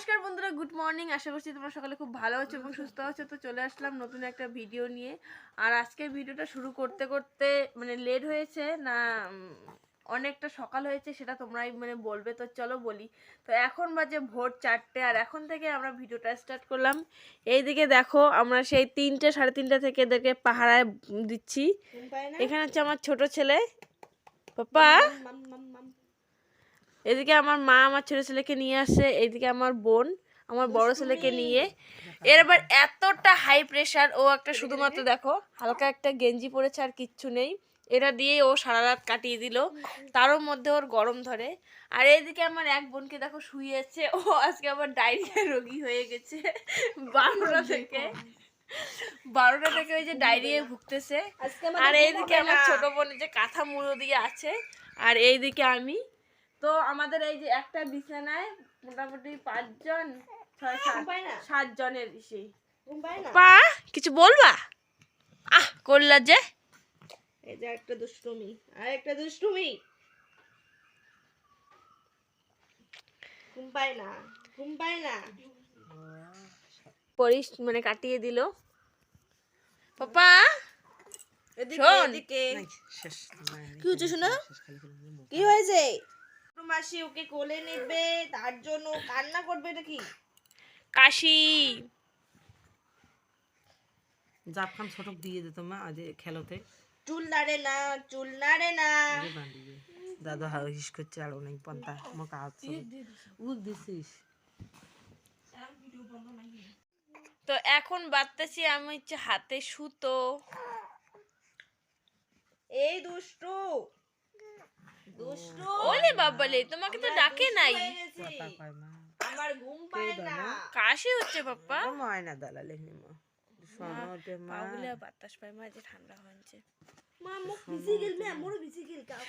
নমস্কার বন্ধুরা, good morning. আশা করছি তোমরা সকালে খুব ভালো আছো এবং সুস্থ আছো। তো চলে আসলাম নতুন একটা ভিডিও নিয়ে। আর আজকের ভিডিওটা শুরু করতে করতে লেট হয়েছে না, অনেকটা সকাল হয়েছে, সেটা তোমরাই বলবে। তো চলো বলি। তো এখন বাজে ভোর 4টে, আর এখন থেকে আমরা ভিডিওটা স্টার্ট করলাম। এইদিকে দেখো, আমরা সেই 3টে সাড়ে 3টে থেকে এদেরকে পাহারায় দিচ্ছি। এখানে হচ্ছে আমার ছোট ছেলে পাপা, এদিকে আমার মা আমার ছোট ছেলেকে নিয়ে আসছে, এইদিকে আমার বোন আমার বড় ছেলেকে নিয়ে। এর আবার এতটা হাই প্রেশার, ও একটা শুধুমাত্র দেখো হালকা একটা গেঞ্জি পরেছে আর কিচ্ছু নেই। এটা দিয়ে ও সারা রাত কাটিয়ে দিল, তারও মধ্যে ওর গরম ধরে। আর এইদিকে আমার এক বোনকে দেখো শুয়েছে, ও আজকে আবার ডায়রিয়া রোগী হয়ে গেছে। 12টা থেকে ওই যে ডায়রিয়ায় ভুগতেছে। আর এইদিকে আমার ছোট বোন যে কাঁথা মুড়ো দিয়ে আছে, আর এইদিকে আমি। তো আমাদের এই যে একটা বিছানায় মোটামুটি 5জন 6-7 জনের বেশি। পা কিছু বলবা? করলা যে এই যে একটা দুষ্টুমি আর একটা দুষ্টুমি। ঘুম পায় না পরিস কাটিয়ে দিল। পাপা এদিকে কি হচ্ছে শোনা? কি হয়েছে? মাসি ওকে কোলে নেবে, তার জন্য কান্না করবে নাকি? কাশি জাফখান ছোটক দিয়ে দিত মা আজ খেলোতে। চুল নাড়ে না দাদা হিস করছে আরো নেই পন্তা মোকা উল দিছিস। তো এখন বাঁধতেছি আমি হচ্ছে হাতে সুতো। এই দুষ্টু ওলে বাবালে, তোমাকে তো ডাকে নাই। আমার ঘুম পায় না। কাশি হচ্ছে পাপা। ময়না দালালে মা সোনোতে মা পাগুলে বাতাস পায় মা, যে ঠান্ডা হয়েছে। মা মুখ ভিজে গেল, মে মোর ভিজে গেল কাউ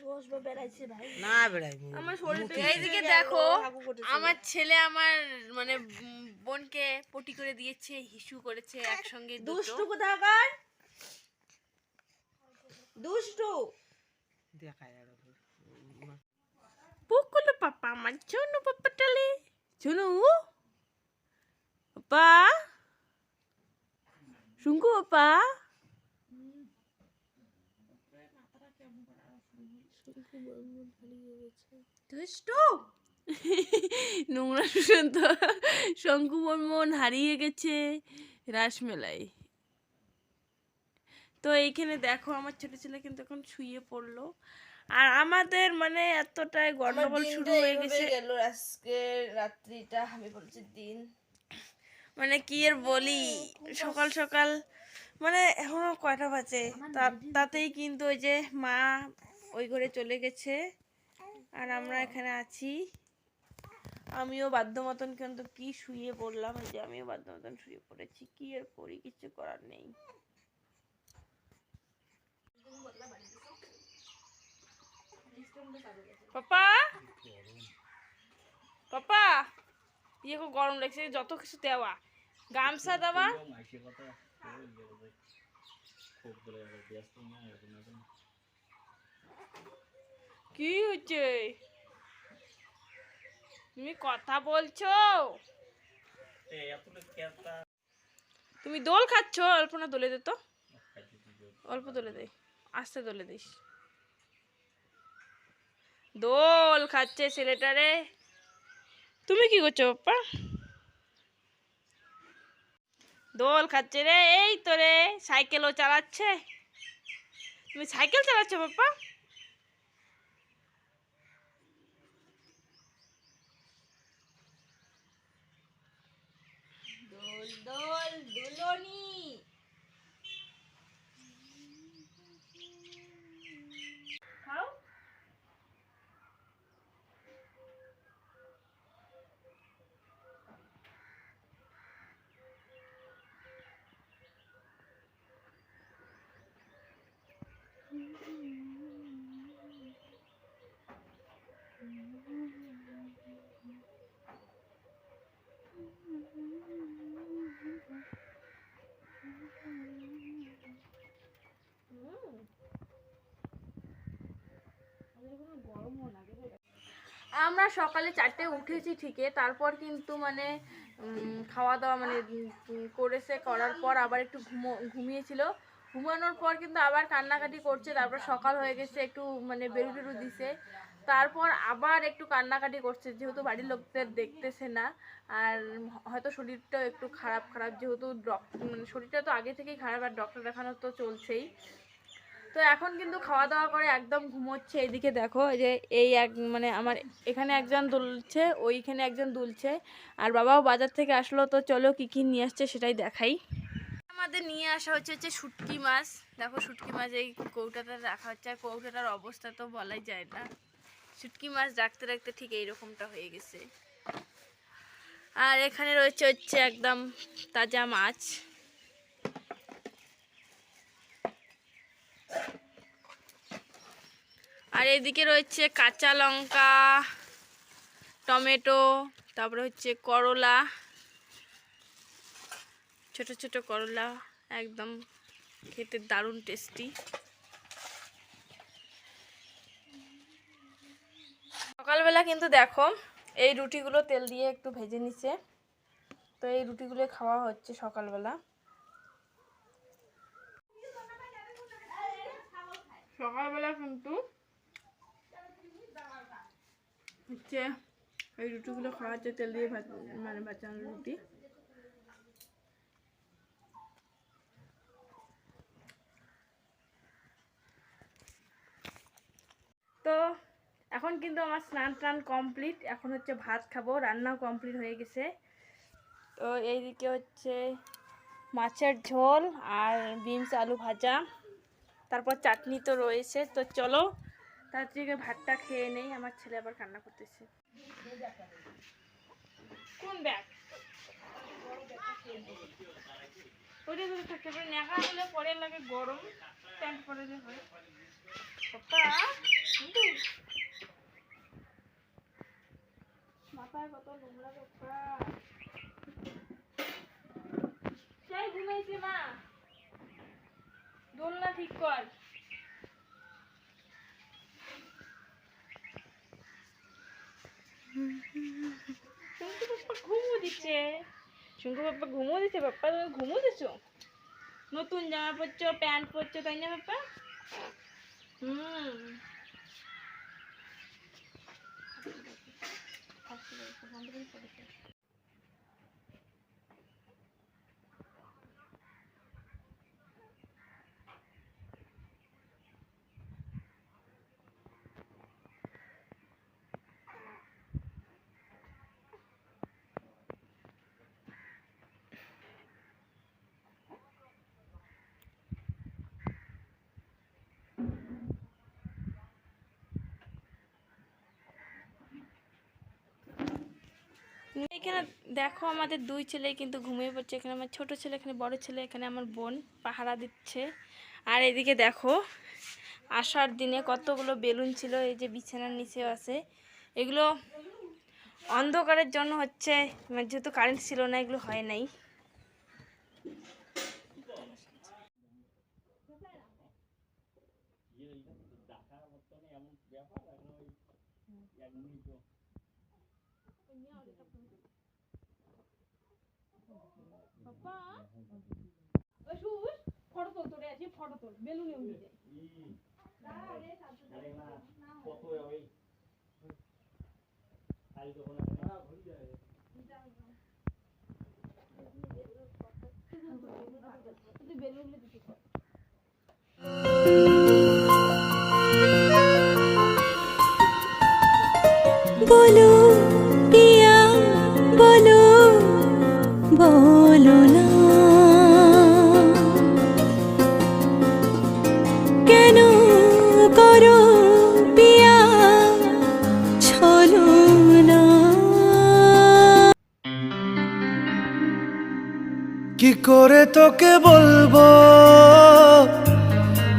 রসবা বেরাইছে ভাই না বেড়াই আমার শরীর। এইদিকে দেখো আমার ছেলে আমার বোনকে পটি করে দিয়েছে, হিসু করেছে একসঙ্গে। দুষ্টু কোথাকার দুষ্টু দেখায় আর পুকুল পাপা আমার ছোনু পাপা টালে ছোনু পাপা শুঙ্কু পাপা দুষ্টু নোংরা সুশান্ত শঙ্কু বর্মন হারিয়ে গেছে রাসমেলায়। তো এইখানে দেখো আমার ছোট ছেলে কিন্তু এখন শুয়ে পড়লো। আর আমাদের এতটাই গন্ডগোল শুরু হয়ে গেছে। আজকে রাত্রিটা আমি বলছি দিন কি আর বলি, সকাল সকাল এখনো কয়টা বাজে, তাতেই কিন্তু ওই যে মা ওই ঘরে চলে গেছে আর আমরা এখানে আছি। আমিও বাধ্য মতন কিন্তু কি শুয়ে পড়লাম, এই যে আমিও বাধ্য মতন শুয়ে পড়েছি। কি আর করি, কিছু করার নেই। পাপা পাপা ইয়ে খুব গরম লাগছে, যত কিছু দেওয়া গামছা দেওয়া। কি হচ্ছে? তুমি কথা বলছো? তুমি দোল খাচ্ছ? অল্প না দোলে দে তো, অল্প দোলে দে, আস্তে দোলে দিস। দোল খাচ্ছে ছেলেটারে। তুমি কি করছো পাপা? দোল খাচ্ছে রে। এই তো রে, সাইকেলও চালাচ্ছে। তুমি সাইকেল চালাচ্ছ পাপা? দোল দোল দুলনি। খাও। আমরা সকালে 4টে উঠেছি ঠিকই, তারপর কিন্তু মানে খাওয়া দাওয়া মানে করেছে, করার পর আবার একটু ঘুমিয়েছিল। ঘুমানোর পর কিন্তু আবার কান্নাকাটি করছে, তারপর সকাল হয়ে গেছে, একটু মানে বেরু টেরু দিছে, তারপর আবার একটু কান্নাকাটি করছে যেহেতু বাড়ির লোকদের দেখতেছে না। আর হয়তো শরীরটাও একটু খারাপ খারাপ, যেহেতু শরীরটা তো আগে থেকেই খারাপ, আর ডক্টর দেখানো তো চলছেই। তো এখন কিন্তু খাওয়া দাওয়া করে একদম ঘুমোচ্ছে। এইদিকে দেখো যে এই এক মানে আমার এখানে একজন দুলছে, ওইখানে একজন দুলছে, আর বাবাও বাজার থেকে আসলো। তো চলো কি কি নিয়ে আসছে সেটাই দেখাই। আমাদের নিয়ে আসা হচ্ছে শুটকি মাছ। দেখো শুটকি মাছ এই কৌটাতে রাখা হচ্ছে, আর কৌটাটার অবস্থা তো বলাই যায় না। শুটকি মাছ রাখতে রাখতে ঠিক এইরকমটা হয়ে গেছে। আর এখানে রয়েছে হচ্ছে একদম তাজা মাছ। আর এদিকে রয়েছে কাঁচা লঙ্কা, টমেটো, তারপরে হচ্ছে করলা, ছোট ছোট করলা, একদম খেতে দারুণ টেস্টি। সকালবেলা কিন্তু দেখো এই রুটিগুলো তেল দিয়ে একটু ভেজে নিছে, তো এই রুটিগুলো খাওয়া হচ্ছে সকালবেলা। সকালবেলা কিন্তু হচ্ছে এই রুটিগুলো খাওয়া হচ্ছে তেল দিয়ে মানে ভাজানো রুটি। তো এখন কিন্তু আমার স্নান টান কমপ্লিট, এখন হচ্ছে ভাত খাবো, রান্নাও কমপ্লিট হয়ে গেছে। তো এইদিকে হচ্ছে মাছের ঝোল আর বিনস আলু ভাজা, তারপর চাটনি তো রয়েছে। তো চলো তার থেকে ভাতটা খেয়ে নেই, আমার ছেলে আবার কান্না করতেছে। কোন ব্যাগ? ওইটা যদি থাকতে পারে নেখা হলে পরে লাগে গরম, প্যান্ট পরে যে হয়। মাথায় কত নোংরা ব্যাপার। সেই ঘুমাইছে মা, দোলনা ঠিক কর। ঘুমো দিচ্ছে, শঙ্কু বাপ্পা ঘুমো দিচ্ছে। বাপ্পা তুমি ঘুমো দিছো, নতুন জামা পরছো, প্যান্ট পরছো, তাই না বাপ্পা? এখানে দেখো আমাদের দুই ছেলে কিন্তু ঘুমিয়ে পড়ছে। এখানে আমার ছোট ছেলে, এখানে বড় ছেলে, এখানে আমার বোন পাহারা দিচ্ছে। আর এদিকে দেখো আসার দিনে কতগুলো বেলুন ছিল, এই যে বিছানার নিচেও আছে। এগুলো অন্ধকারের জন্য হচ্ছে, মানে যেহেতু কারেন্ট ছিল না এগুলো হয় নাই। ফটো তোল, তোরে আছি ফটো তোল, বেলুনে উঠে যায়। बोलो पिया बोलो बोलो ना केनो करो पिया छलो ना কি করে তোকে বলবো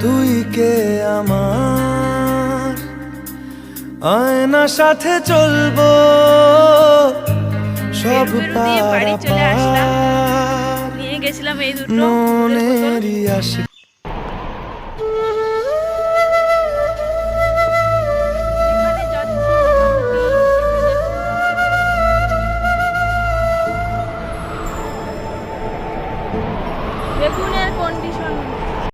তুই কে আমার, আয়না সাথে চলবো সব নিয়ে গেছিলাম এই দুটো মনেরই আসে। এখানে যাচ্ছি বেগুনের কন্ডিশন